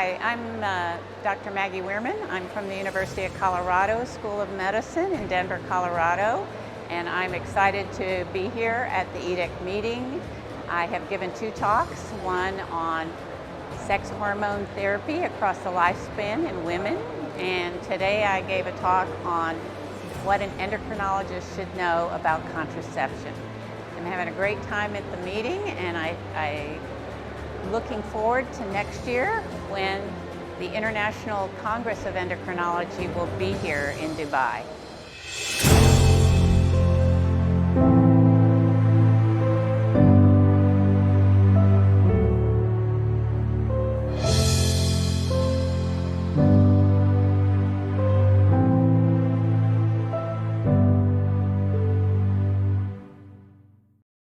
Hi, I'm Dr. Maggie Wierman. I'm from the University of Colorado School of Medicine in Denver, Colorado, and I'm excited to be here at the EDEC meeting. I have given 2 talks, one on sex hormone therapy across the lifespan in women, and today I gave a talk on what an endocrinologist should know about contraception. I'm having a great time at the meeting, and I'm looking forward to next year when the International Congress of Endocrinology will be here in Dubai.